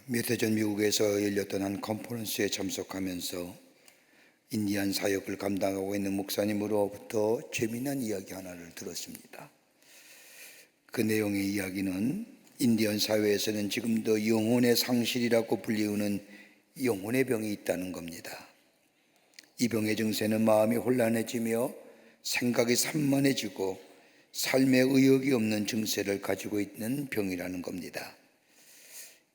몇 해 전 미국에서 열렸던 한 컨퍼런스에 참석하면서 인디안 사역을 감당하고 있는 목사님으로부터 재미난 이야기 하나를 들었습니다. 그 내용의 이야기는 인디언 사회에서는 지금도 영혼의 상실이라고 불리우는 영혼의 병이 있다는 겁니다. 이 병의 증세는 마음이 혼란해지며 생각이 산만해지고 삶에 의욕이 없는 증세를 가지고 있는 병이라는 겁니다.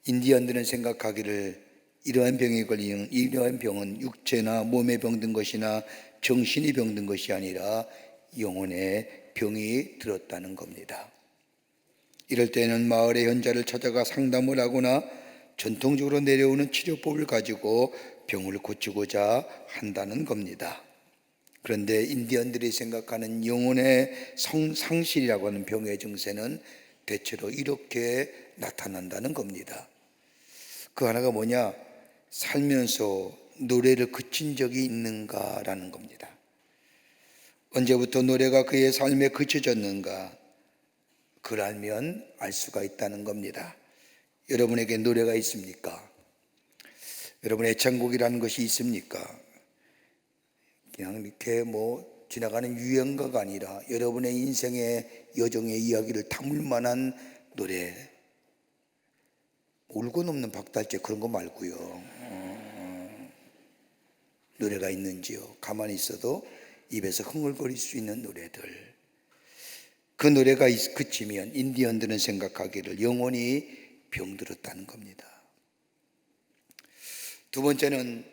인디언들은 생각하기를 이러한 병은 육체나 몸에 병든 것이나 정신이 병든 것이 아니라 영혼의 병이 들었다는 겁니다. 이럴 때는 마을의 현자를 찾아가 상담을 하거나 전통적으로 내려오는 치료법을 가지고 병을 고치고자 한다는 겁니다. 그런데 인디언들이 생각하는 영혼의 상실이라고 하는 병의 증세는 대체로 이렇게 나타난다는 겁니다. 그 하나가 뭐냐? 살면서 노래를 그친 적이 있는가라는 겁니다. 언제부터 노래가 그의 삶에 그쳐졌는가? 그걸 알면 알 수가 있다는 겁니다. 여러분에게 노래가 있습니까? 여러분 애창곡이라는 것이 있습니까? 그냥 이렇게 지나가는 유행가가 아니라 여러분의 인생의 여정의 이야기를 담을 만한 노래, 울고 넘는 박달재 그런 거 말고요. 노래가 있는지요? 가만히 있어도 입에서 흥얼거릴 수 있는 노래들. 그 노래가 그치면 인디언들은 생각하기를 영혼이 병들었다는 겁니다. 두 번째는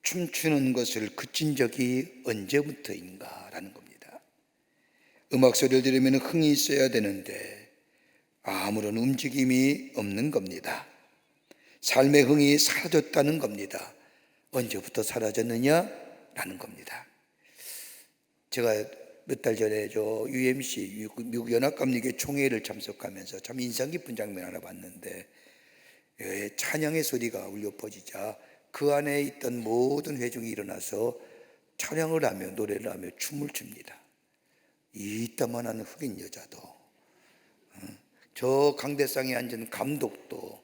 춤추는 것을 그친 적이 언제부터인가라는 겁니다. 음악 소리를 들으면 흥이 있어야 되는데 아무런 움직임이 없는 겁니다. 삶의 흥이 사라졌다는 겁니다. 언제부터 사라졌느냐라는 겁니다. 제가 몇 달 전에 UMC 미국 연합감리교 총회를 참석하면서 참 인상 깊은 장면 하나 봤는데, 찬양의 소리가 울려 퍼지자 그 안에 있던 모든 회중이 일어나서 찬양을 하며 노래를 하며 춤을 춥니다. 이따만한 흑인 여자도, 저 강대상에 앉은 감독도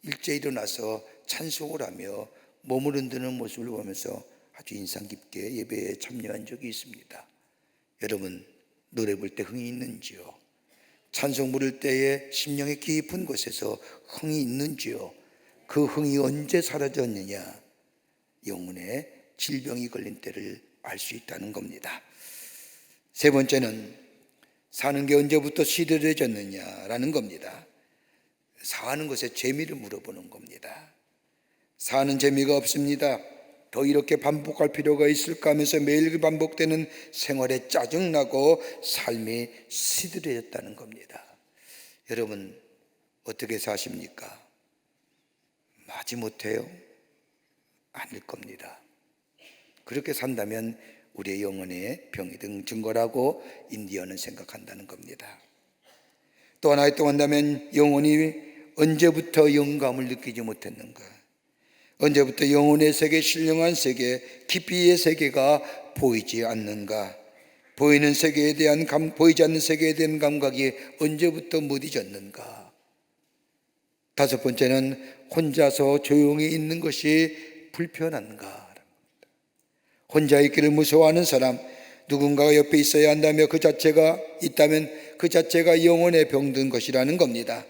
일제히 일어나서 찬송을 하며 몸을 흔드는 모습을 보면서 아주 인상 깊게 예배에 참여한 적이 있습니다. 여러분, 노래 부를 때 흥이 있는지요? 찬송 부를 때에 심령의 깊은 곳에서 흥이 있는지요? 그 흥이 언제 사라졌느냐? 영혼에 질병이 걸린 때를 알 수 있다는 겁니다. 세 번째는 사는 게 언제부터 시들해졌느냐라는 겁니다. 사는 것에 재미를 물어보는 겁니다. 사는 재미가 없습니다. 더 이렇게 반복할 필요가 있을까 하면서 매일 반복되는 생활에 짜증나고 삶이 시들해졌다는 겁니다. 여러분, 어떻게 사십니까? 마지못해요? 아닐 겁니다. 그렇게 산다면 우리의 영혼의 병이 든 증거라고 인디언은 생각한다는 겁니다. 또 하나 또 한다면 영혼이 언제부터 영감을 느끼지 못했는가? 언제부터 영혼의 세계, 신령한 세계, 깊이의 세계가 보이지 않는가? 보이는 세계에 대한 보이지 않는 세계에 대한 감각이 언제부터 무뎌졌는가? 다섯 번째는 혼자서 조용히 있는 것이 불편한가? 혼자 있기를 무서워하는 사람, 누군가가 옆에 있어야 한다며 그 자체가 있다면 그 자체가 영혼에 병든 것이라는 겁니다.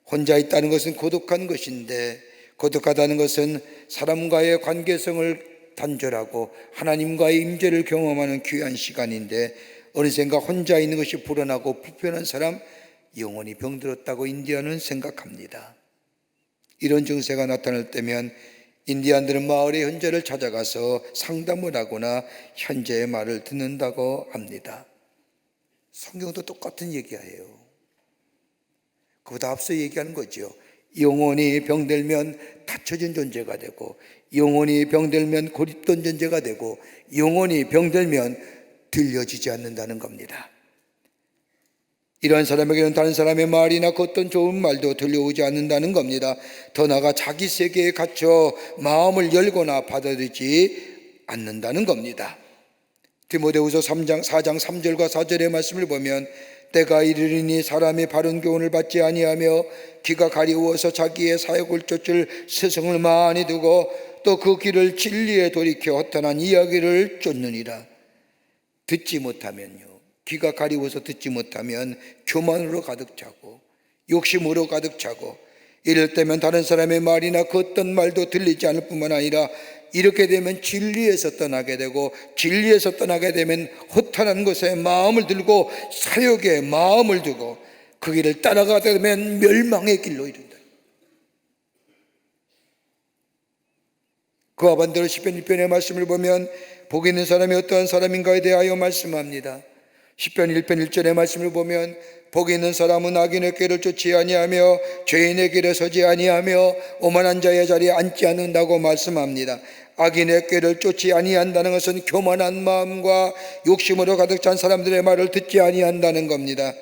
혼자 있다는 것은 고독한 것인데, 고독하다는 것은 사람과의 관계성을 단절하고 하나님과의 임재를 경험하는 귀한 시간인데, 어느샌가 혼자 있는 것이 불안하고 불편한 사람, 영혼이 병들었다고 인디언은 생각합니다. 이런 증세가 나타날 때면 인디언들은 마을의 현자를 찾아가서 상담을 하거나 현자의 말을 듣는다고 합니다. 성경도 똑같은 얘기예요. 그보다 앞서 얘기하는 거죠. 영혼이 병들면 닫혀진 존재가 되고, 영혼이 병들면 고립된 존재가 되고, 영혼이 병들면 들려지지 않는다는 겁니다. 이런 사람에게는 다른 사람의 말이나 그 어떤 좋은 말도 들려오지 않는다는 겁니다. 더 나아가 자기 세계에 갇혀 마음을 열거나 받아들이지 않는다는 겁니다. 디모데후서 4장 3절과 4절의 말씀을 보면 때가 이르리니 사람이 바른 교훈을 받지 아니하며 귀가 가리워서 자기의 사역을 쫓을 스승을 많이 두고 또 그 길을 진리에 돌이켜 허탄한 이야기를 쫓느니라. 듣지 못하면요, 귀가 가리워서 듣지 못하면 교만으로 가득 차고 욕심으로 가득 차고, 이럴 때면 다른 사람의 말이나 그 어떤 말도 들리지 않을 뿐만 아니라 이렇게 되면 진리에서 떠나게 되고, 진리에서 떠나게 되면 허탄한 것에 마음을 들고 사욕에 마음을 두고 그 길을 따라가게 되면 멸망의 길로 이른다. 그와 반대로 시편 1편의 말씀을 보면 복 있는 사람이 어떠한 사람인가에 대하여 말씀합니다. 시편 1편 1절의 말씀을 보면 복 있는 사람은 악인의 꾀를 쫓지 아니하며 죄인의 길에 서지 아니하며 오만한 자의 자리에 앉지 않는다고 말씀합니다. 악인의 꾀를 쫓지 아니한다는 것은 교만한 마음과 욕심으로 가득 찬 사람들의 말을 듣지 아니한다는 겁니다.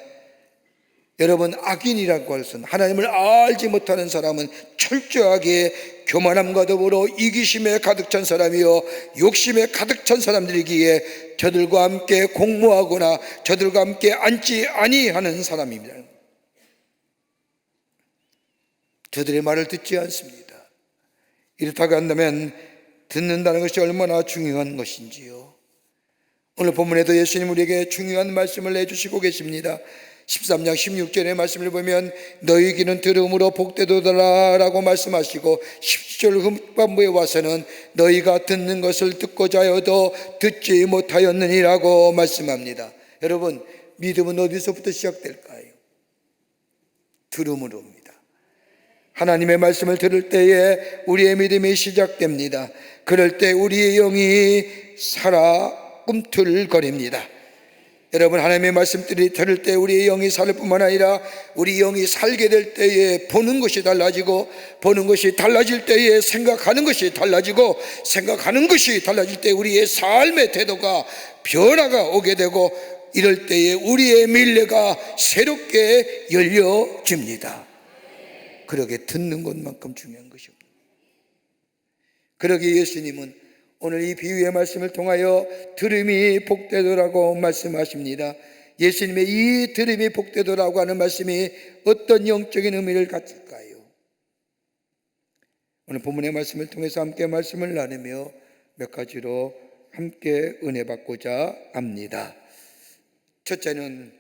여러분, 악인이라고 할 것은 하나님을 알지 못하는 사람은 철저하게 교만함과 더불어 이기심에 가득 찬 사람이요 욕심에 가득 찬 사람들이기에 저들과 함께 공모하거나 저들과 함께 앉지 아니하는 사람입니다. 저들의 말을 듣지 않습니다. 이렇다고 한다면 듣는다는 것이 얼마나 중요한 것인지요. 오늘 본문에도 예수님 우리에게 중요한 말씀을 내주시고 계십니다. 13장 16절의 말씀을 보면 너희 귀는 들음으로 복되도다 라고 말씀하시고, 17절 후반부에 와서는 너희가 듣는 것을 듣고자 하여도 듣지 못하였느니라고 말씀합니다. 여러분, 믿음은 어디서부터 시작될까요? 들음으로입니다. 하나님의 말씀을 들을 때에 우리의 믿음이 시작됩니다. 그럴 때 우리의 영이 살아 꿈틀거립니다. 여러분, 하나님의 말씀들이 들을 때 우리의 영이 살 뿐만 아니라 우리 영이 살게 될 때에 보는 것이 달라지고, 보는 것이 달라질 때에 생각하는 것이 달라지고, 생각하는 것이 달라질 때 우리의 삶의 태도가 변화가 오게 되고, 이럴 때에 우리의 미래가 새롭게 열려집니다. 그러게 듣는 것만큼 중요한 것이 없습니다. 그러기에 예수님은 오늘 이 비유의 말씀을 통하여 들음이 복되도라고 말씀하십니다. 예수님의 이 들음이 복되도라고 하는 말씀이 어떤 영적인 의미를 가질까요? 오늘 본문의 말씀을 통해서 함께 말씀을 나누며 몇 가지로 함께 은혜 받고자 합니다. 첫째는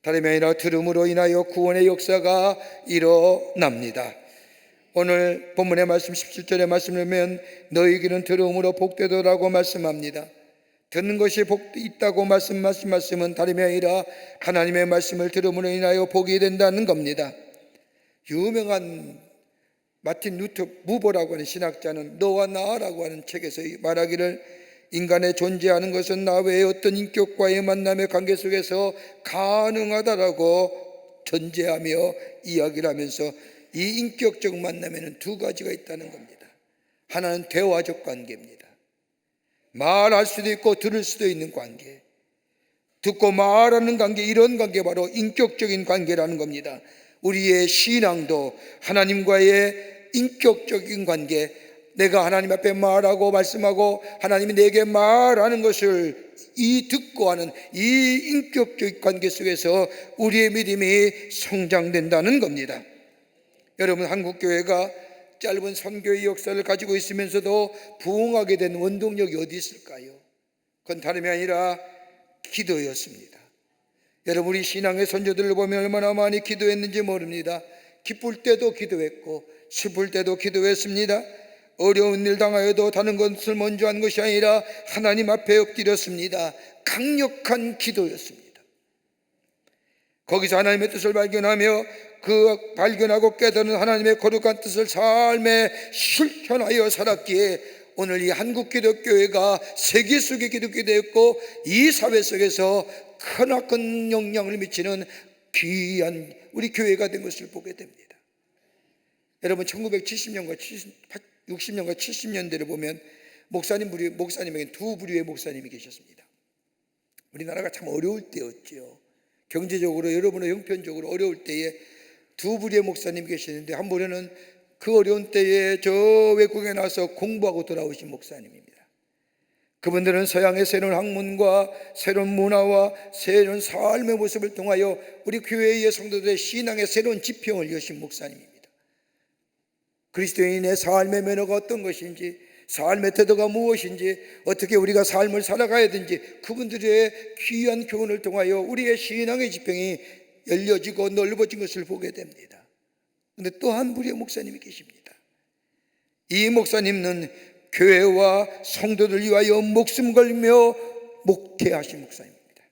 다름이 아니라 들음으로 인하여 구원의 역사가 일어납니다. 오늘 본문의 말씀 17절의 말씀을 보면 너희 귀는 들음으로 복되도라고 말씀합니다. 듣는 것이 복이 있다고 말씀하신 말씀은 다름이 아니라 하나님의 말씀을 들음으로 인하여 복이 된다는 겁니다. 유명한 마틴 루터 무버라고 하는 신학자는 너와 나라고 하는 책에서 말하기를 인간의 존재하는 것은 나 외의 어떤 인격과의 만남의 관계 속에서 가능하다라고 전제하며 이야기를 하면서 이 인격적 만남에는 두 가지가 있다는 겁니다. 하나는 대화적 관계입니다. 말할 수도 있고 들을 수도 있는 관계, 듣고 말하는 관계, 이런 관계 바로 인격적인 관계라는 겁니다. 우리의 신앙도 하나님과의 인격적인 관계, 내가 하나님 앞에 말하고 말씀하고 하나님이 내게 말하는 것을 이 듣고 하는 이 인격적 관계 속에서 우리의 믿음이 성장된다는 겁니다. 여러분, 한국교회가 짧은 선교의 역사를 가지고 있으면서도 부흥하게 된 원동력이 어디 있을까요? 그건 다름이 아니라 기도였습니다. 여러분, 우리 신앙의 선조들을 보면 얼마나 많이 기도했는지 모릅니다. 기쁠 때도 기도했고 슬플 때도 기도했습니다. 어려운 일 당하여도 다른 것을 먼저 한 것이 아니라 하나님 앞에 엎드렸습니다. 강력한 기도였습니다. 거기서 하나님의 뜻을 발견하며 그 발견하고 깨달은 하나님의 거룩한 뜻을 삶에 실현하여 살았기에 오늘 이 한국기독교회가 세계 속의 기독교 되었고 이 사회 속에서 크나큰 영향을 미치는 귀한 우리 교회가 된 것을 보게 됩니다. 여러분, 1970년과 60년과 70년대를 보면 목사님에게 두 부류의 목사님이 계셨습니다. 우리나라가 참 어려울 때였죠. 경제적으로 여러분의 형편적으로 어려울 때에 두 부류의 목사님이 계시는데, 한 부류는 그 어려운 때에 저 외국에 나서 공부하고 돌아오신 목사님입니다. 그분들은 서양의 새로운 학문과 새로운 문화와 새로운 삶의 모습을 통하여 우리 교회의 성도들의 신앙의 새로운 지평을 여신 목사님입니다. 그리스도인의 삶의 매너가 어떤 것인지, 삶의 태도가 무엇인지, 어떻게 우리가 삶을 살아가야 되는지 그분들의 귀한 교훈을 통하여 우리의 신앙의 지평이 열려지고 넓어진 것을 보게 됩니다. 그런데 또 한 부류의 목사님이 계십니다. 이 목사님은 교회와 성도들 위하여 목숨 걸며 목회하신 목사님입니다.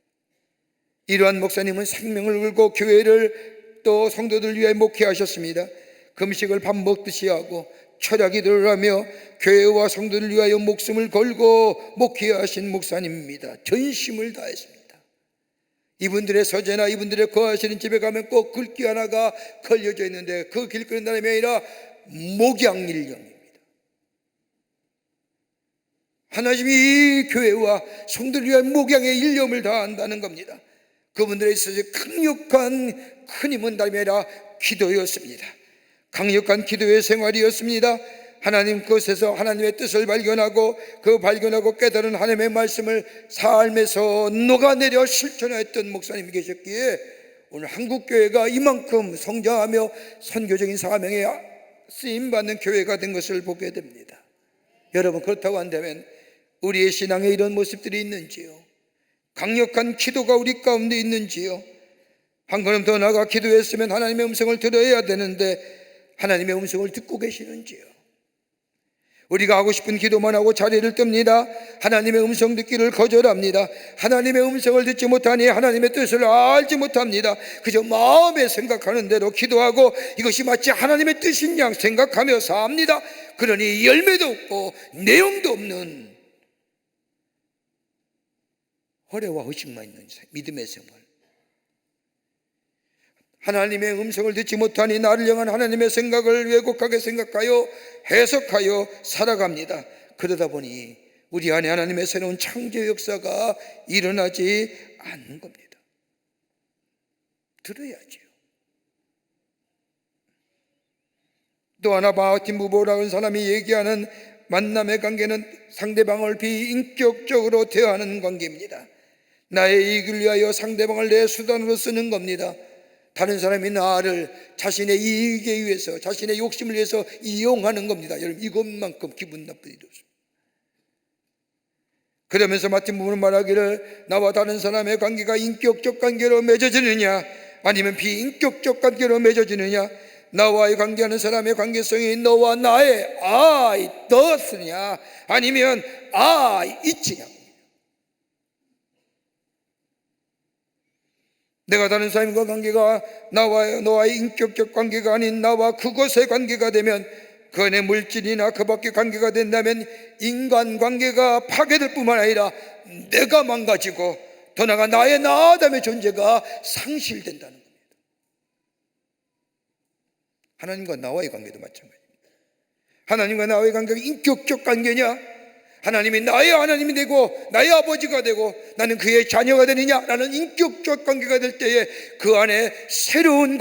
이러한 목사님은 생명을 걸고 교회를 또 성도들 위하여 목회하셨습니다. 금식을 밥 먹듯이 하고 철야기도를 하며 교회와 성도를 위하여 목숨을 걸고 목회하신 목사님입니다. 전심을 다했습니다. 이분들의 서재나 이분들의 거하시는 집에 가면 꼭 글귀 하나가 걸려져 있는데 그 길거리 사람이 아니라 목양일령입니다. 하나님이 이 교회와 성도를 위한 목양의 일념을 다한다는 겁니다. 그분들에 있어서 강력한 큰 힘은 다름이 아니라 기도였습니다. 강력한 기도의 생활이었습니다. 하나님 그곳에서 하나님의 뜻을 발견하고 그 발견하고 깨달은 하나님의 말씀을 삶에서 녹아내려 실천했던 목사님이 계셨기에 오늘 한국교회가 이만큼 성장하며 선교적인 사명에 쓰임받는 교회가 된 것을 보게 됩니다. 여러분, 그렇다고 한다면 우리의 신앙에 이런 모습들이 있는지요? 강력한 기도가 우리 가운데 있는지요? 한 걸음 더 나아가 기도했으면 하나님의 음성을 들어야 되는데 하나님의 음성을 듣고 계시는지요? 우리가 하고 싶은 기도만 하고 자리를 뜹니다. 하나님의 음성 듣기를 거절합니다. 하나님의 음성을 듣지 못하니 하나님의 뜻을 알지 못합니다. 그저 마음에 생각하는 대로 기도하고 이것이 마치 하나님의 뜻인 양 생각하며 삽니다. 그러니 열매도 없고 내용도 없는 허례와 의식만 있는 믿음의 생활. 하나님의 음성을 듣지 못하니 나를 향한 하나님의 생각을 왜곡하게 생각하여 해석하여 살아갑니다. 그러다 보니 우리 안에 하나님의 새로운 창조 역사가 일어나지 않는 겁니다. 들어야지요. 또 하나 마틴 부보라는 사람이 얘기하는 만남의 관계는 상대방을 비인격적으로 대하는 관계입니다. 나의 이익을 위하여 상대방을 내 수단으로 쓰는 겁니다. 다른 사람이 나를 자신의 이익에 의해서 자신의 욕심을 위해서 이용하는 겁니다. 여러분, 이것만큼 기분 나쁜 일이 없습니다. 그러면서 마틴 부부는 말하기를 나와 다른 사람의 관계가 인격적 관계로 맺어지느냐 아니면 비인격적 관계로 맺어지느냐, 나와의 관계하는 사람의 관계성이 너와 나의 I, thus냐 아니면 I, it냐. 내가 다른 사람과 관계가 나와 너와의 인격적 관계가 아닌 나와 그것의 관계가 되면, 그 안에 물질이나 그 밖의 관계가 된다면 인간관계가 파괴될 뿐만 아니라 내가 망가지고 더 나아가 나의 나 아담의 존재가 상실된다는 겁니다. 하나님과 나와의 관계도 마찬가지입니다. 하나님과 나와의 관계가 인격적 관계냐, 하나님이 나의 하나님이 되고 나의 아버지가 되고 나는 그의 자녀가 되느냐라는 인격적 관계가 될 때에 그 안에 새로운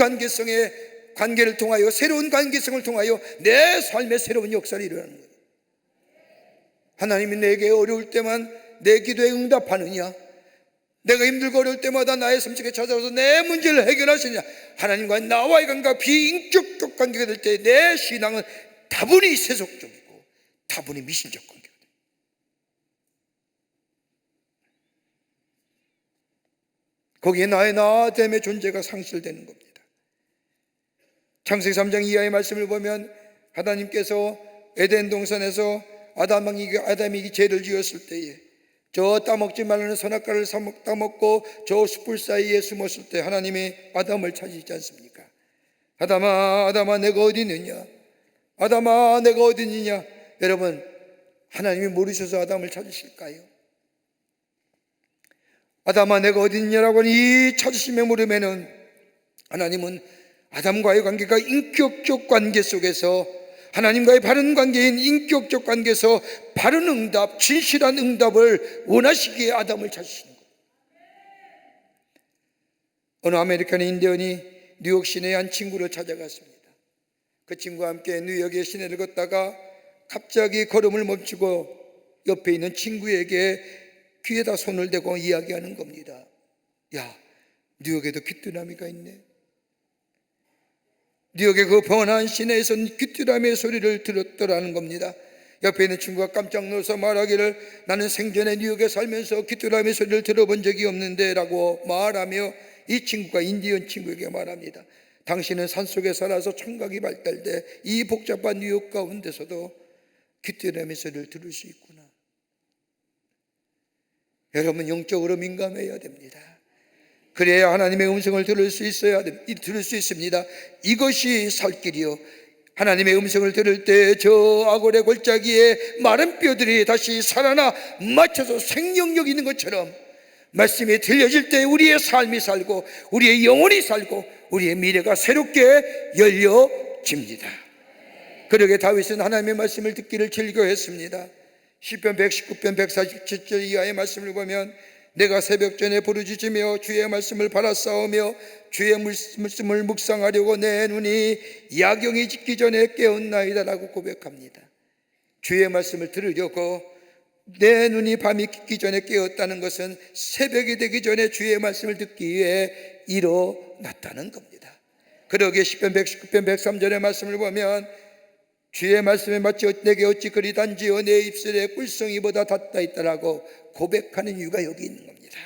관계를 통하여 새로운 관계성을 통하여 내 삶의 새로운 역사를 일어나는 거예요. 하나님이 내게 어려울 때만 내 기도에 응답하느냐, 내가 힘들고 어려울 때마다 나의 섬속에 찾아와서 내 문제를 해결하시느냐, 하나님과 나와의 관계가 비인격적 관계가 될 때 내 신앙은 다분히 세속적이고 다분히 미신적 관계가 돼요. 거기에 나의 나됨의 존재가 상실되는 겁니다. 창세기 3장 이하의 말씀을 보면 하나님께서 에덴 동산에서 아담이 죄를 지었을 때에 저 따먹지 말라는 선악과를 따먹고 저 숯불 사이에 숨었을 때 하나님이 아담을 찾으시지 않습니까? 아담아, 아담아, 내가 어디 있느냐? 아담아, 내가 어디 있느냐? 여러분, 하나님이 모르셔서 아담을 찾으실까요? 아담아, 내가 어디 있느냐라고 하는 이 찾으심의 물음에는 하나님은 아담과의 관계가 인격적 관계 속에서, 하나님과의 바른 관계인 인격적 관계에서 바른 응답, 진실한 응답을 원하시기에 아담을 찾으시는 거예요. 어느 아메리칸 인디언이 뉴욕 시내의 한 친구를 찾아갔습니다. 그 친구와 함께 뉴욕의 시내를 걷다가 갑자기 걸음을 멈추고 옆에 있는 친구에게 귀에다 손을 대고 이야기하는 겁니다. 야, 뉴욕에도 귀뚜라미가 있네. 뉴욕의 그 번화한 시내에서 귀뚜라미의 소리를 들었더라는 겁니다. 옆에 있는 친구가 깜짝 놀라서 말하기를, 나는 생전에 뉴욕에 살면서 귀뚜라미 소리를 들어본 적이 없는데 라고 말하며, 이 친구가 인디언 친구에게 말합니다. 당신은 산속에 살아서 청각이 발달돼 이 복잡한 뉴욕 가운데서도 귀뚜라미 소리를 들을 수 있구나. 여러분, 영적으로 민감해야 됩니다. 그래야 하나님의 음성을 들을 수 있습니다. 이것이 살 길이요, 하나님의 음성을 들을 때 저 악어의 골짜기에 마른 뼈들이 다시 살아나 맞춰서 생명력 있는 것처럼 말씀이 들려질 때 우리의 삶이 살고 우리의 영혼이 살고 우리의 미래가 새롭게 열려집니다. 그러게 다윗은 하나님의 말씀을 듣기를 즐겨했습니다. 시편 119편 147절 이하의 말씀을 보면, 내가 새벽 전에 부르짖으며 주의 말씀을 바라싸우며 주의 말씀을 묵상하려고 내 눈이 야경이 짙기 전에 깨었나이다 라고 고백합니다. 주의 말씀을 들으려고 내 눈이 밤이 깊기 전에 깨었다는 것은 새벽이 되기 전에 주의 말씀을 듣기 위해 일어났다는 겁니다. 그러기에 시편 119편 103절의 말씀을 보면, 주의 말씀에 마치 내게 어찌 그리 단지요 내 입술에 꿀성이보다 닿다 있다라고 고백하는 이유가 여기 있는 겁니다.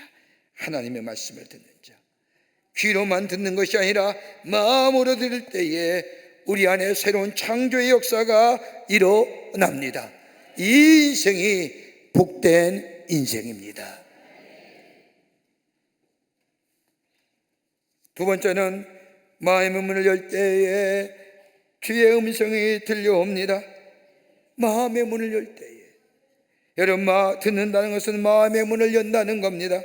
하나님의 말씀을 듣는 자, 귀로만 듣는 것이 아니라 마음으로 들을 때에 우리 안에 새로운 창조의 역사가 일어납니다. 이 인생이 복된 인생입니다. 두 번째는 마음의 문을 열 때에 주의 음성이 들려옵니다. 마음의 문을 열 때에, 여러분, 듣는다는 것은 마음의 문을 연다는 겁니다.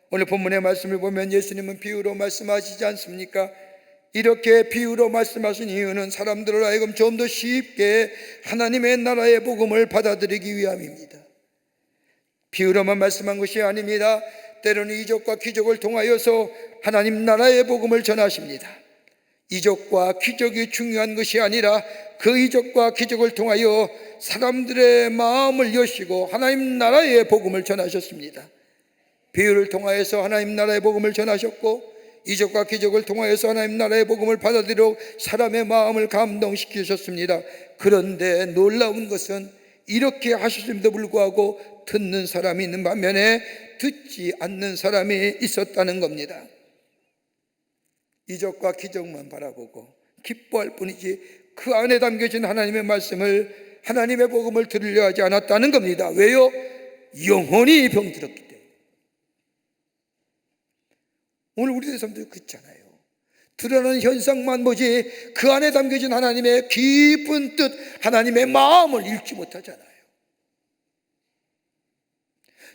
오늘 본문의 말씀을 보면 예수님은 비유로 말씀하시지 않습니까? 이렇게 비유로 말씀하신 이유는 사람들을 하여금 좀 더 쉽게 하나님의 나라의 복음을 받아들이기 위함입니다. 비유로만 말씀한 것이 아닙니다. 때로는 이적과 기적을 통하여서 하나님 나라의 복음을 전하십니다. 이적과 기적이 중요한 것이 아니라 그 이적과 기적을 통하여 사람들의 마음을 여시고 하나님 나라의 복음을 전하셨습니다. 비유를 통하여서 하나님 나라의 복음을 전하셨고, 이적과 기적을 통하여서 하나님 나라의 복음을 받아들이고 사람의 마음을 감동시키셨습니다. 그런데 놀라운 것은 이렇게 하셨음에도 불구하고 듣는 사람이 있는 반면에 듣지 않는 사람이 있었다는 겁니다. 이적과 기적만 바라보고 기뻐할 뿐이지 그 안에 담겨진 하나님의 말씀을, 하나님의 복음을 들으려 하지 않았다는 겁니다. 왜요? 영혼이 병들었기 때문에. 오늘 우리의 삶도 그렇잖아요. 드러나는 현상만 보지 그 안에 담겨진 하나님의 깊은 뜻, 하나님의 마음을 읽지 못하잖아요.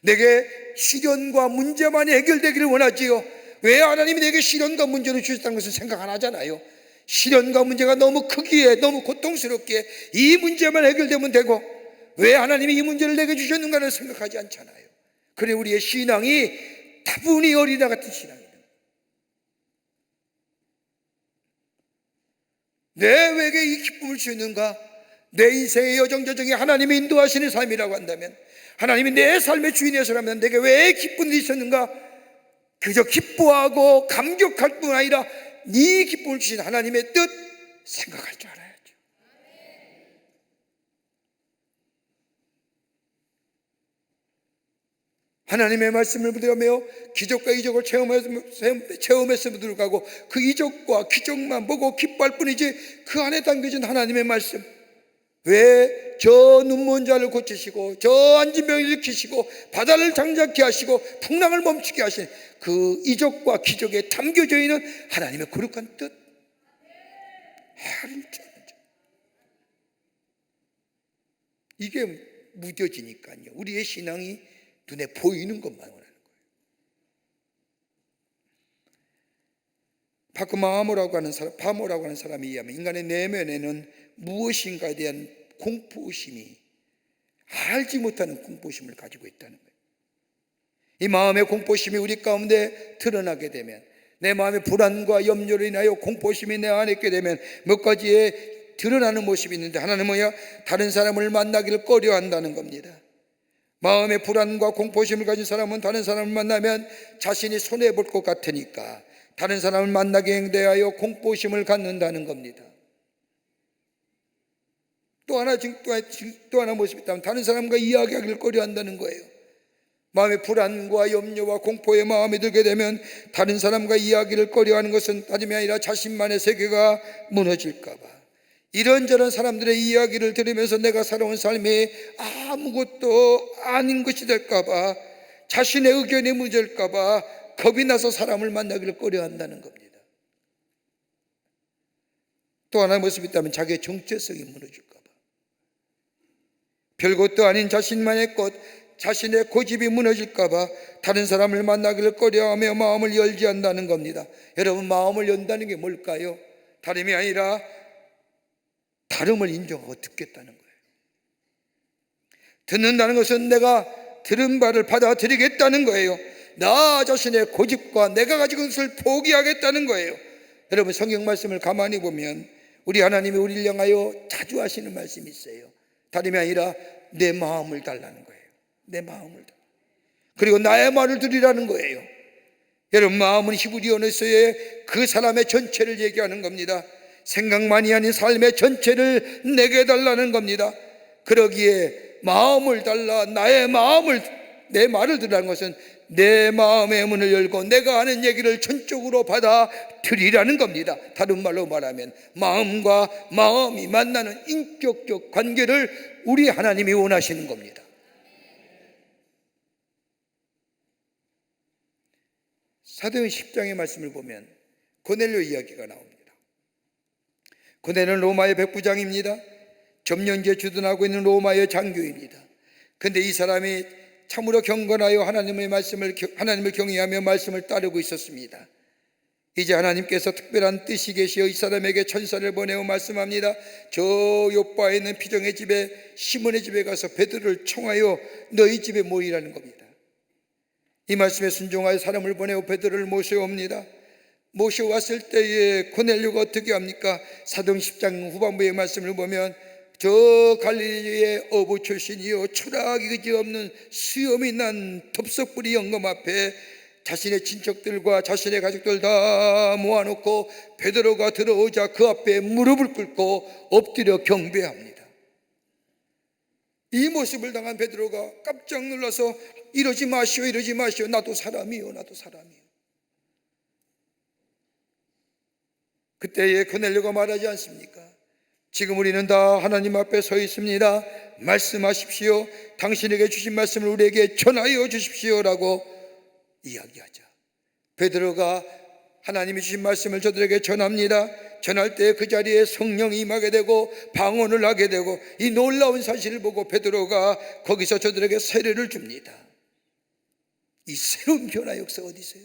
내게 시련과 문제만 해결되기를 원하지요, 왜 하나님이 내게 시련과 문제를 주셨다는 것을 생각 안 하잖아요. 시련과 문제가 너무 크기에, 너무 고통스럽기에 이 문제만 해결되면 되고 왜 하나님이 이 문제를 내게 주셨는가를 생각하지 않잖아요. 그래 우리의 신앙이 다분히 어린아 같은 신앙이다. 내게 이 기쁨을 주셨는가? 내 인생의 여정저정이 하나님이 인도하시는 삶이라고 한다면, 하나님이 내 삶의 주인이시라면 내게 왜 기쁨이 있었는가? 그저 기뻐하고 감격할 뿐 아니라 네 기쁨을 주신 하나님의 뜻 생각할 줄 알아야죠. 하나님의 말씀을 붙들며 기적과 이적을 체험했음에도 불구하고 그 이적과 기적만 보고 기뻐할 뿐이지 그 안에 담겨진 하나님의 말씀, 왜 저 눈먼 자를 고치시고 저 앉은 병을 일으키시고 바다를 장작케 하시고 풍랑을 멈추게 하신 그 이적과 기적에 담겨져 있는 하나님의 거룩한 뜻, 이게 무뎌지니까요, 우리의 신앙이 눈에 보이는 것만 원하는 거예요. 파크마모라고 하는 사람에 의하면 인간의 내면에는 무엇인가에 대한 공포심이, 알지 못하는 공포심을 가지고 있다는 거예요. 이 마음의 공포심이 우리 가운데 드러나게 되면, 내 마음의 불안과 염려로 인하여 공포심이 내 안에 있게 되면 몇 가지의 드러나는 모습이 있는데, 하나는 뭐야? 다른 사람을 만나기를 꺼려한다는 겁니다. 마음의 불안과 공포심을 가진 사람은 다른 사람을 만나면 자신이 손해볼 것 같으니까 다른 사람을 만나게 대하여 공포심을 갖는다는 겁니다. 또 하나 모습이 있다면 다른 사람과 이야기하기를 꺼려한다는 거예요. 마음의 불안과 염려와 공포에 마음이 들게 되면 다른 사람과 이야기를 꺼려하는 것은 다름이 아니라 자신만의 세계가 무너질까 봐, 이런저런 사람들의 이야기를 들으면서 내가 살아온 삶이 아무것도 아닌 것이 될까 봐, 자신의 의견이 무너질까 봐 겁이 나서 사람을 만나기를 꺼려한다는 겁니다. 또 하나의 모습이 있다면 자기의 정체성이 무너질까 봐, 별것도 아닌 자신만의 것, 자신의 고집이 무너질까 봐 다른 사람을 만나기를 꺼려하며 마음을 열지 않는다는 겁니다. 여러분, 마음을 연다는 게 뭘까요? 다름이 아니라 다름을 인정하고 듣겠다는 거예요. 듣는다는 것은 내가 들은 바를 받아들이겠다는 거예요. 나 자신의 고집과 내가 가지고 있는 것을 포기하겠다는 거예요. 여러분, 성경 말씀을 가만히 보면 우리 하나님이 우리를 향하여 자주 하시는 말씀이 있어요. 다름이 아니라 내 마음을 달라는 거예요. 내 마음을 달라. 그리고 나의 말을 들으라는 거예요. 여러분, 마음은 히브리어에서의 그 사람의 전체를 얘기하는 겁니다. 생각만이 아닌 삶의 전체를 내게 달라는 겁니다. 그러기에 마음을 달라, 내 말을 들으라는 것은 내 마음의 문을 열고 내가 하는 얘기를 전적으로 받아들이라는 겁니다. 다른 말로 말하면 마음과 마음이 만나는 인격적 관계를 우리 하나님이 원하시는 겁니다. 사도행 10장의 말씀을 보면 고넬료 이야기가 나옵니다. 고넬료는 로마의 백부장입니다. 점령지에 주둔하고 있는 로마의 장교입니다. 그런데 이 사람이 참으로 경건하여 하나님을 경외하며 말씀을 따르고 있었습니다. 이제 하나님께서 특별한 뜻이 계시어 이 사람에게 천사를 보내어 말씀합니다. 저 요바에 있는 피정의 집에, 시몬의 집에 가서 베드로를 청하여 너희 집에 모이라는 겁니다. 이 말씀에 순종하여 사람을 보내어 베드로를 모셔옵니다. 모셔왔을 때에 고넬료가 어떻게 합니까? 사도행 10장 후반부의 말씀을 보면 저 갈릴리의 어부 출신이요 초라하기 그지없는 수염이 난 덥석부리 영검 앞에 자신의 친척들과 자신의 가족들 다 모아놓고 베드로가 들어오자 그 앞에 무릎을 꿇고 엎드려 경배합니다. 이 모습을 당한 베드로가 깜짝 놀라서 이러지 마시오, 이러지 마시오. 나도 사람이요, 나도 사람이요. 그때에 고넬료가 말하지 않습니까? 지금 우리는 다 하나님 앞에 서 있습니다. 말씀하십시오. 당신에게 주신 말씀을 우리에게 전하여 주십시오라고 이야기하자 베드로가 하나님이 주신 말씀을 저들에게 전합니다. 전할 때 그 자리에 성령이 임하게 되고 방언을 하게 되고 이 놀라운 사실을 보고 베드로가 거기서 저들에게 세례를 줍니다. 이 새로운 변화 역사가 어디 있어요?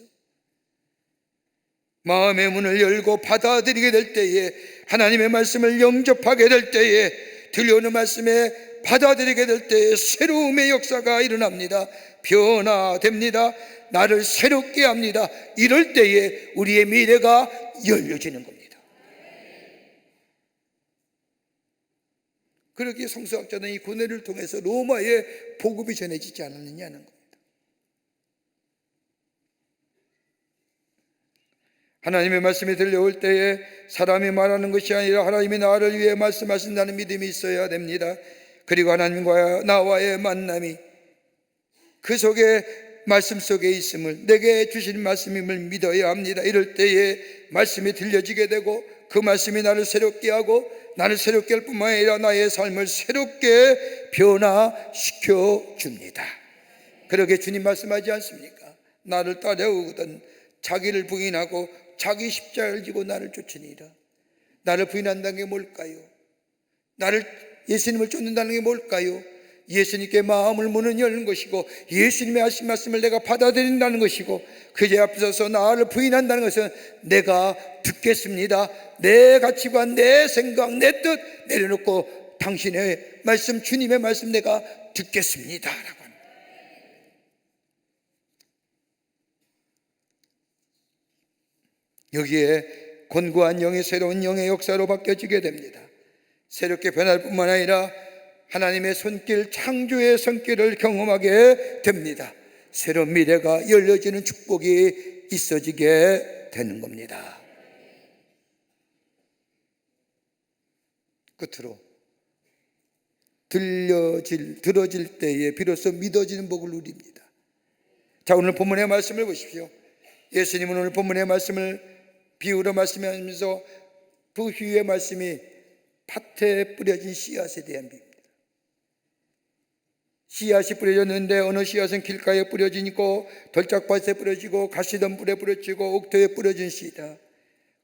마음의 문을 열고 받아들이게 될 때에, 하나님의 말씀을 영접하게 될 때에, 들려오는 말씀에 받아들이게 될 때에 새로움의 역사가 일어납니다. 변화됩니다. 나를 새롭게 합니다. 이럴 때에 우리의 미래가 열려지는 겁니다. 그렇게 성서학자는 이 고넬료를 통해서 로마의 복음이 전해지지 않았느냐는 겁니다. 하나님의 말씀이 들려올 때에 사람이 말하는 것이 아니라 하나님이 나를 위해 말씀하신다는 믿음이 있어야 됩니다. 그리고 하나님과 나와의 만남이 그 속에 말씀 속에 있음을, 내게 주신 말씀임을 믿어야 합니다. 이럴 때에 말씀이 들려지게 되고 그 말씀이 나를 새롭게 하고 나를 새롭게 할 뿐만 아니라 나의 삶을 새롭게 변화시켜 줍니다. 그렇게 주님 말씀하지 않습니까? 나를 따라오거든 자기를 부인하고 자기 십자가를 지고 나를 쫓으니라. 나를 부인한다는 게 뭘까요? 예수님을 쫓는다는 게 뭘까요? 예수님께 마음을 문을 여는 것이고 예수님의 하신 말씀을 내가 받아들인다는 것이고 그제 앞서서 나를 부인한다는 것은 내가 듣겠습니다. 내 가치관, 내 생각, 내 뜻 내려놓고 당신의 말씀, 주님의 말씀 내가 듣겠습니다 라고 합니다. 여기에 곤고한 영의 새로운 영의 역사로 바뀌어지게 됩니다. 새롭게 변할 뿐만 아니라 하나님의 손길, 창조의 손길을 경험하게 됩니다. 새로운 미래가 열려지는 축복이 있어지게 되는 겁니다. 끝으로 들어질 때에 비로소 믿어지는 복을 누립니다. 자, 오늘 본문의 말씀을 보십시오. 예수님은 오늘 본문의 말씀을 비유로 말씀하면서 그 비유의 말씀이 밭에 뿌려진 씨앗에 대한 비유입니다. 씨앗이 뿌려졌는데 어느 씨앗은 길가에 뿌려지고 돌짝밭에 뿌려지고 가시덤불에 뿌려지고 옥토에 뿌려진 씨다.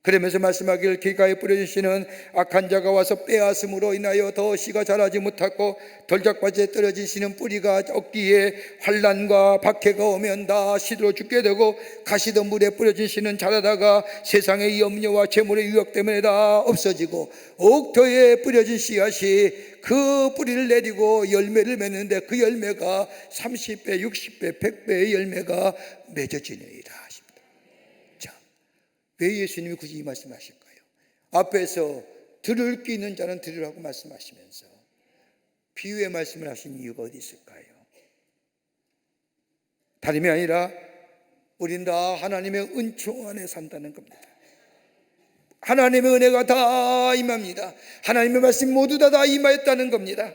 그러면서 말씀하기를 길가에 뿌려진 씨는 악한 자가 와서 빼앗음으로 인하여 더 씨가 자라지 못하고 돌짝밭에 떨어진 씨는 뿌리가 없기에 환난과 박해가 오면 다 시들어 죽게 되고 가시덤불에 뿌려진 씨는 자라다가 세상의 염려와 재물의 유혹 때문에 다 없어지고 옥토에 뿌려진 씨앗이 그 뿌리를 내리고 열매를 맺는데 그 열매가 30배, 60배, 100배의 열매가 맺어지느니라 하십니다. 왜 예수님이 굳이 이 말씀하실까요? 앞에서 들을 귀 있는 자는 들으라고 말씀하시면서 비유의 말씀을 하신 이유가 어디 있을까요? 다름이 아니라 우린 다 하나님의 은총 안에 산다는 겁니다. 하나님의 은혜가 다 임합니다. 하나님의 말씀이 모두 다 임하였다는 겁니다.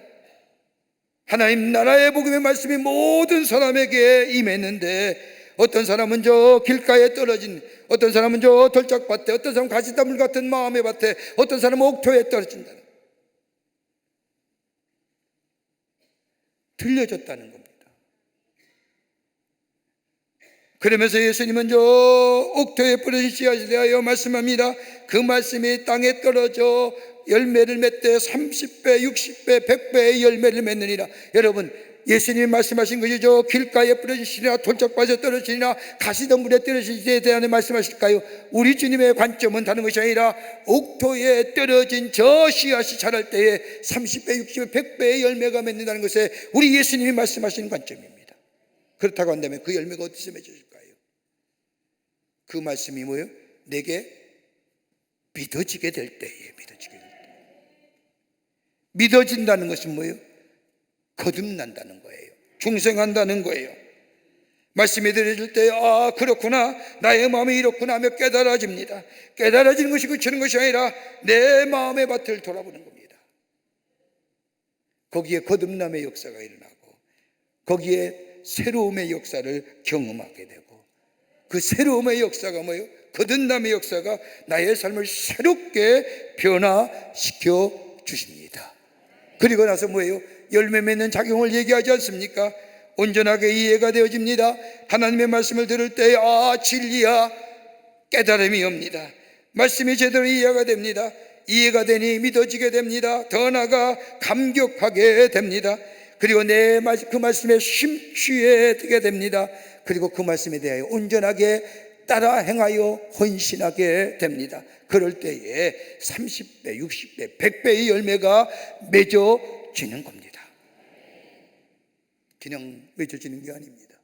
하나님 나라의 복음의 말씀이 모든 사람에게 임했는데 어떤 사람은 저 길가에 떨어진, 어떤 사람은 저 돌짝밭에, 어떤 사람은 가시덤불 같은 마음의 밭에, 어떤 사람은 옥토에 떨어진다. 들려졌다는 겁니다. 그러면서 예수님은 저 옥토에 뿌려진 씨앗에 대하여 말씀합니다. 그 말씀이 땅에 떨어져 열매를 맺되 30배, 60배, 100배의 열매를 맺느니라. 여러분, 예수님이 말씀하신 것이 저 길가에 뿌려지시나 돌짝밭에 떨어지나 가시덤불에 떨어지시에 대한 말씀하실까요? 우리 주님의 관점은 다른 것이 아니라 옥토에 떨어진 저 씨앗이 자랄 때에 30배, 60배, 100배의 열매가 맺는다는 것에 우리 예수님이 말씀하시는 관점입니다. 그렇다고 한다면 그 열매가 어디서 맺어질까요? 그 말씀이 뭐예요? 내게 믿어지게 될 때에 믿어지게 될 때. 믿어진다는 것은 뭐예요? 거듭난다는 거예요. 중생한다는 거예요. 말씀이 들려질 때 아 그렇구나, 나의 마음이 이렇구나 하며 깨달아집니다. 깨달아지는 것이 그치는 것이 아니라 내 마음의 밭을 돌아보는 겁니다. 거기에 거듭남의 역사가 일어나고 거기에 새로움의 역사를 경험하게 되고 그 새로움의 역사가 뭐예요? 거듭남의 역사가 나의 삶을 새롭게 변화시켜 주십니다. 그리고 나서 뭐예요? 열매 맺는 작용을 얘기하지 않습니까? 온전하게 이해가 되어집니다. 하나님의 말씀을 들을 때 아 진리야 깨달음이 옵니다. 말씀이 제대로 이해가 됩니다. 이해가 되니 믿어지게 됩니다. 더 나아가 감격하게 됩니다. 그리고 그 말씀에 심취해 되게 됩니다. 그리고 그 말씀에 대하여 온전하게 따라 행하여 헌신하게 됩니다. 그럴 때에 30배, 60배, 100배의 열매가 맺어지는 겁니다. 그냥 맺어지는 게 아닙니다.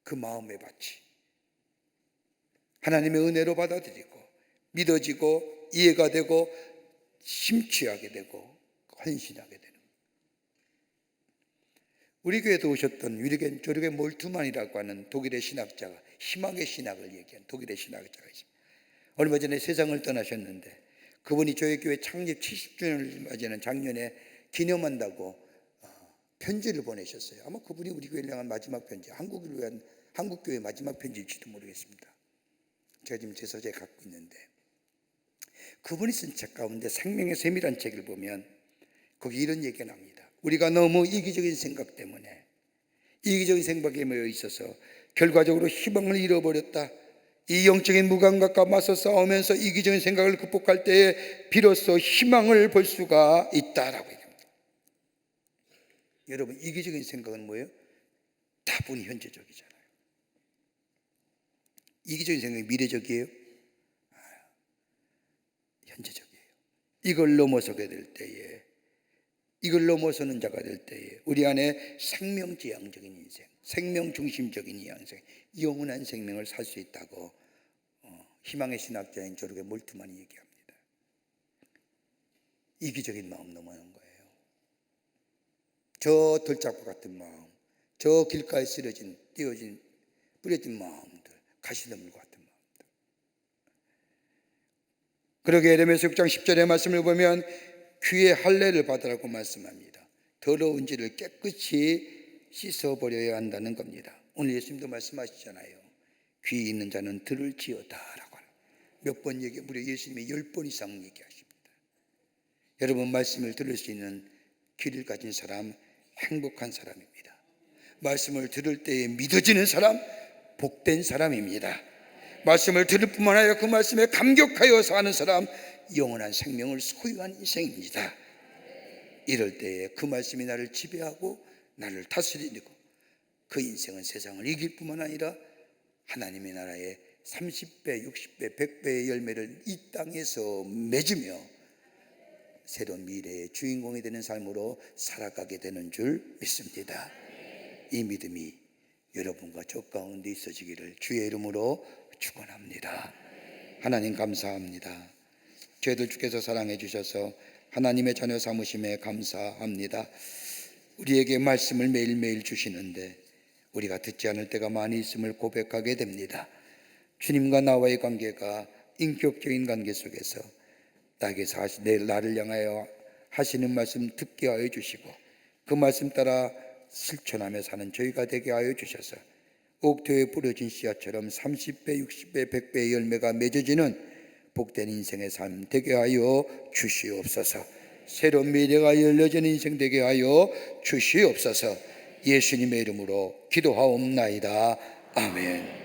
그 마음의 밭이 하나님의 은혜로 받아들이고 믿어지고 이해가 되고 심취하게 되고 헌신하게 되는 거예요. 우리 교회도 오셨던 위르겐 조르겐 몰트만이라고 하는 독일의 신학자가 희망의 신학을 얘기한 독일의 신학자가 있습니다. 얼마 전에 세상을 떠나셨는데 그분이 저희 교회 창립 70주년을 맞이하는 작년에 기념한다고 편지를 보내셨어요. 아마 그분이 우리 교회를 향한 마지막 편지, 한국을 위한 한국교회 마지막 편지일지도 모르겠습니다. 제가 지금 제 서재에 갖고 있는데 그분이 쓴 책 가운데 생명의 셈이라는 책을 보면 거기 이런 얘기가 납니다. 우리가 너무 이기적인 생각 때문에 이기적인 생각에 모여 있어서 결과적으로 희망을 잃어버렸다. 이 영적인 무감각과 맞서 싸우면서 이기적인 생각을 극복할 때에 비로소 희망을 볼 수가 있다라고 얘기합니다. 여러분, 이기적인 생각은 뭐예요? 다분히 현재적이잖아요. 이기적인 생각이 미래적이에요? 현재적이에요. 이걸 넘어서게 될 때에, 이걸 넘어서는 자가 될 때에 우리 안에 생명지향적인 인생, 생명중심적인 인생, 영원한 생명을 살 수 있다고 희망의 신학자인 조르겐 몰트만이 얘기합니다. 이기적인 마음 넘어가는 거예요. 저 들짝과 같은 마음, 저 길가에 쓰러진 띄어진 뿌려진 마음들, 가시덤불과 같은 마음들. 그러게 에레미야 6장 10절의 말씀을 보면 귀의 할례를 받으라고 말씀합니다. 더러운 질을 깨끗이 씻어버려야 한다는 겁니다. 오늘 예수님도 말씀하시잖아요. 귀 있는 자는 들을지어다라고. 몇 번 얘기, 무려 예수님이 10번 이상 얘기하십니다. 여러분, 말씀을 들을 수 있는 귀를 가진 사람 행복한 사람입니다. 말씀을 들을 때에 믿어지는 사람 복된 사람입니다. 말씀을 들을 뿐만 아니라 그 말씀에 감격하여 사는 사람 영원한 생명을 소유한 인생입니다. 이럴 때에 그 말씀이 나를 지배하고 나를 다스리고 그 인생은 세상을 이길 뿐만 아니라 하나님의 나라의 30배, 60배, 100배의 열매를 이 땅에서 맺으며 새로운 미래의 주인공이 되는 삶으로 살아가게 되는 줄 믿습니다. 이 믿음이 여러분과 저 가운데 있어지기를 주의 이름으로 축원합니다. 하나님 감사합니다. 저희들 주께서 사랑해 주셔서 하나님의 자녀 삼으심에 감사합니다. 우리에게 말씀을 매일매일 주시는데 우리가 듣지 않을 때가 많이 있음을 고백하게 됩니다. 주님과 나와의 관계가 인격적인 관계 속에서 나에게서 나를 향하여 하시는 말씀 듣게 하여 주시고 그 말씀 따라 실천하며 사는 저희가 되게 하여 주셔서 옥토에 뿌려진 씨앗처럼 30배, 60배, 100배의 열매가 맺어지는 복된 인생의 삶 되게 하여 주시옵소서. 새로운 미래가 열려지는 인생 되게 하여 주시옵소서. 예수님의 이름으로 기도하옵나이다. 아멘.